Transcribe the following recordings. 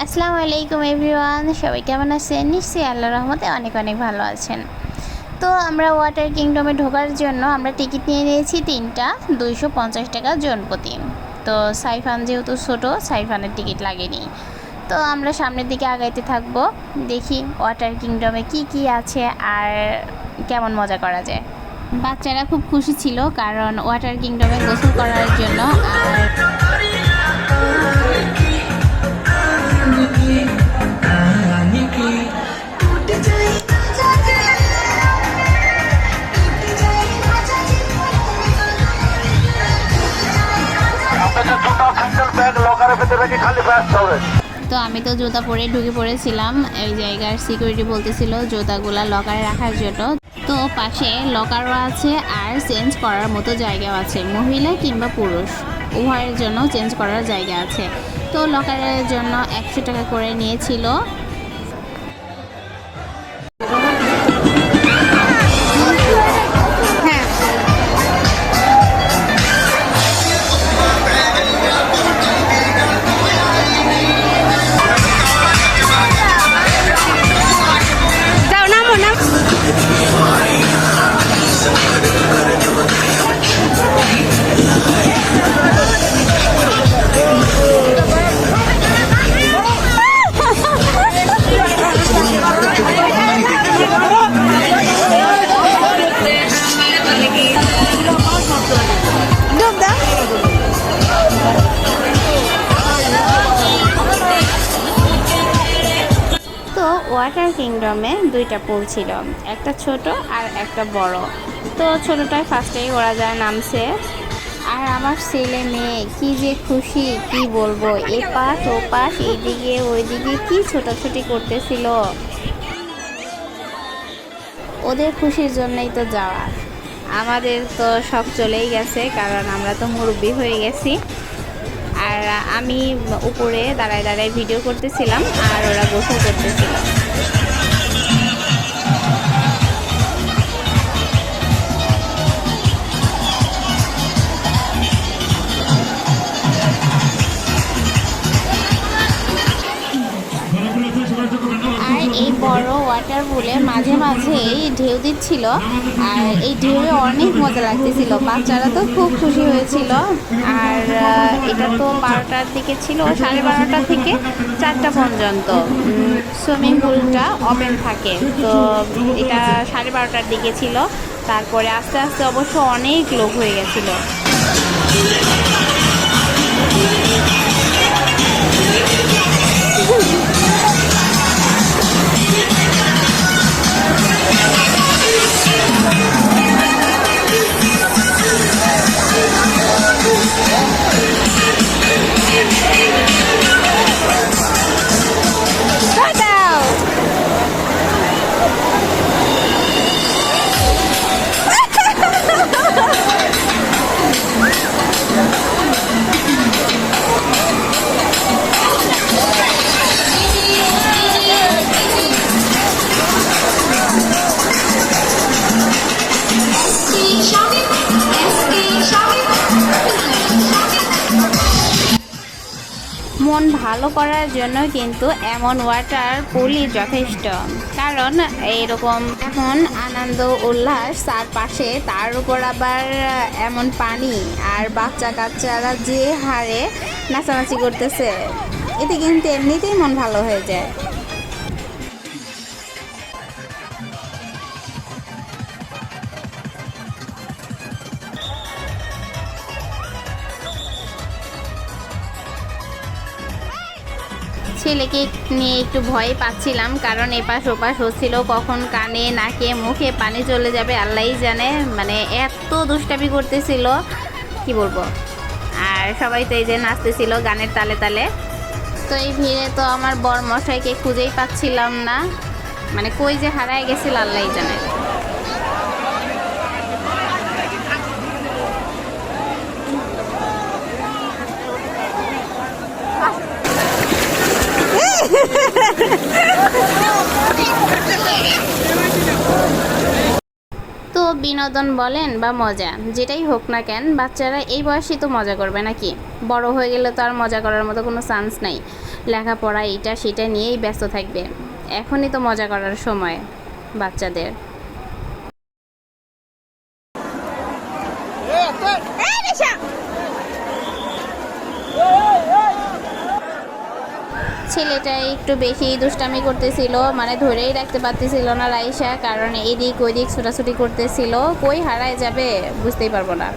আসসালামু আলাইকুম এভরিওয়ান, সবাই কেমন আছেন? নিশ্চয়ই আল্লাহর রহমতে অনেক অনেক ভালো আছেন। তো আমরা ওয়াটার কিংডমে ঢোকার জন্য আমরা টিকিট নিয়ে নিয়েছি 3টা, 250 টাকা জনপ্রতি। তো সাইফান যেহেতু ছোট, সাইফানের টিকিট লাগেনি। তো আমরা সামনের দিকে আগাইতে থাকবো, দেখি ওয়াটার কিংডমে কি কি আছে আর কেমন মজা করা যায়। বাচ্চারা খুব খুশি ছিল কারণ ওয়াটার কিংডমে গোসল করার জন্য। আর তো আমি তো জুতা পরে ঢুকে পড়েছিলাম। এই জায়গার সিকিউরিটি বলতেছিল জুতাগুলা লকারে রাখার জন্য। তো পাশে লকারও আছে আর চেঞ্জ করার মতো জায়গাও আছে, মহিলা কিংবা পুরুষ উভয়ের জন্য চেঞ্জ করার জায়গা আছে। তো লকারের জন্য 100 টাকা করে নিয়েছিল। ওয়াটার কিংডমে 2টা পুল ছিল, একটা ছোট আর একটা বড়। তো ছোটটায় ফার্স্টেই ওরা যায় নামছে। আর আমার ছেলে মেয়ে কি যে খুশি, কি বলবো, এপাশ ওপাশ এইদিকে ওইদিকে কি ছোটাছুটি করতেছিল। ওদের খুশির জন্যই তো যাওয়া। আমাদের তো শখ চলেই গেছে কারণ আমরা তো মুরব্বি হয়ে গেছি। আর আমি উপরে দাঁড়ায় দাঁড়ায় ভিডিও করতেছিলাম আর ওরা গোসল করতেছিল। আর এই বড় ওয়াটার পুলে মাঝে মাঝেই ঢেউ দিচ্ছিল আর এই ঢেউয়ে অনেক মজা লাগতেছিল। বাচ্চারা তো খুব খুশি হয়েছিল। আর এটা তো 12টার দিকে ছিল, 12:30 থেকে 4টা পর্যন্ত সুইমিং পুলটা ওপেন থাকে। তো এটা 12:30টার দিকে ছিল। তারপরে আস্তে আস্তে অবশ্য অনেক লোক হয়ে গেছিলো। মন ভালো করার জন্য কিন্তু এমন ওয়াটার পুলই যথেষ্ট। কারণ এরকম এমন আনন্দ উল্লাস চারপাশে, তার উপর আবার এমন পানি আর বাচ্চা কাচ্চারা যে হারে নাচানাচি করতেছে, এতে কিন্তু এমনিতেই মন ভালো হয়ে যায়। ছেলেকে নিয়ে একটু ভয় পাচ্ছিলাম কারণ এপাশ ওপাশ হচ্ছিল, কখন কানে নাকে মুখে পানি চলে যাবে আল্লাহই জানে। মানে এত দুষ্টামি করতেছিল কি বলবো। আর সবাই তো এই যে নাচতেছিল গানের তালে তালে। তো এই ভিড়ে তো আমার বর মশাইকে খুঁজেই পাচ্ছিলাম না, মানে কই যে হারায় গেছিল আল্লাহই জানে। তো বিনোদন বলেন বা মজা যেটাই হোক না কেন, বাচ্চারা এই বয়সে তো মজা করবে নাকি? বড় হয়ে গেলে তো আর মজা করার মতো কোনো চান্স নাই। লেখাপড়া এটা সেটা নিয়েই ব্যস্ত থাকবে। এখনই তো মজা করার সময় বাচ্চাদের। ছেলেটা একটু বেশি দুষ্টামি করতেছিল, মানে ধরেই রাখতে পারতেছিল না রাইসা, কারণ এদিক ওইদিক ছোটাছুটি করতেছিল, কই হারায় যাবে বুঝতেই পারবো না।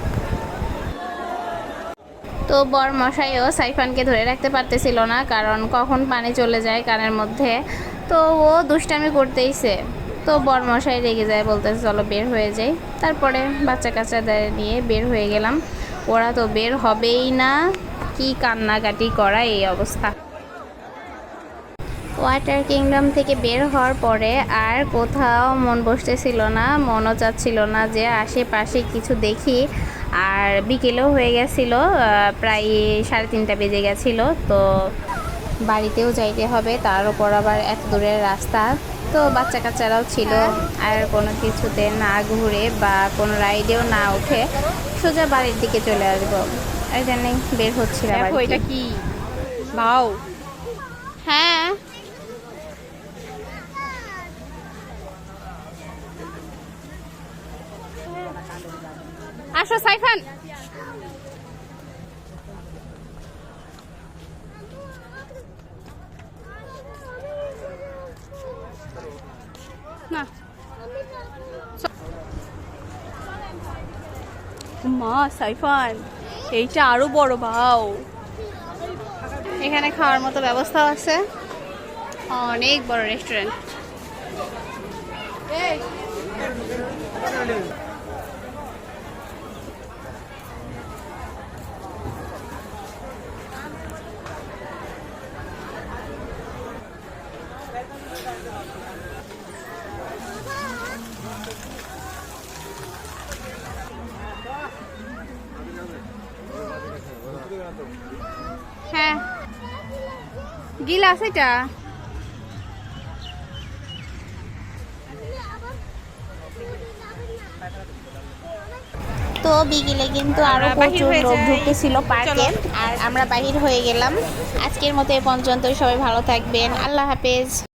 তো বর মশাইও সাইফানকে ধরে রাখতে পারতেছিল না, কারণ কখন পানি চলে যায় কানের মধ্যে। তো ও দুষ্টামি করতেইছে। তো বর মশাই রেগে যায়, বলতেছে চলো বের হয়ে যাই। তারপরে বাচ্চা কাচ্চাদের নিয়ে বের হয়ে গেলাম। ওরা তো বের হবেই না, কি কান্নাকাটি করা এই অবস্থা। ওয়াটার কিংডম থেকে বের হওয়ার পরে আর কোথাও মন বসতেছিল না, মনও চাচ্ছিল না যে আশেপাশে কিছু দেখি। আর বিকেলেও হয়ে গেছিলো, প্রায় 3:30 বেজে গেছিলো। তো বাড়িতেও যাইতে হবে, তার উপর আবার এত দূরের রাস্তা। তো বাচ্চা কাচ্চারাও ছিল, আর কোনো কিছুতে না ঘুরে বা কোনো রাইডেও না উঠে সোজা বাড়ির দিকে চলে আসবো, এই জন্যই বের হচ্ছিলাম। এটা কি ভাও? হ্যাঁ, আসো সাইফান। না মা, সাইফান এইটা আরো বড় ভাও। এখানে খাওয়ার মতো ব্যবস্থা আছে, অনেক বড় রেস্টুরেন্ট। হ্যাঁ, গিলাস এটা। তো বিকেলে কিন্তু আরো প্রচুর লোক ঢুকতেছিল পার্কে, আর আমরা বাহির হয়ে গেলাম। আজকের মতো এ পর্যন্ত, সবাই ভালো থাকবেন, আল্লাহ হাফেজ।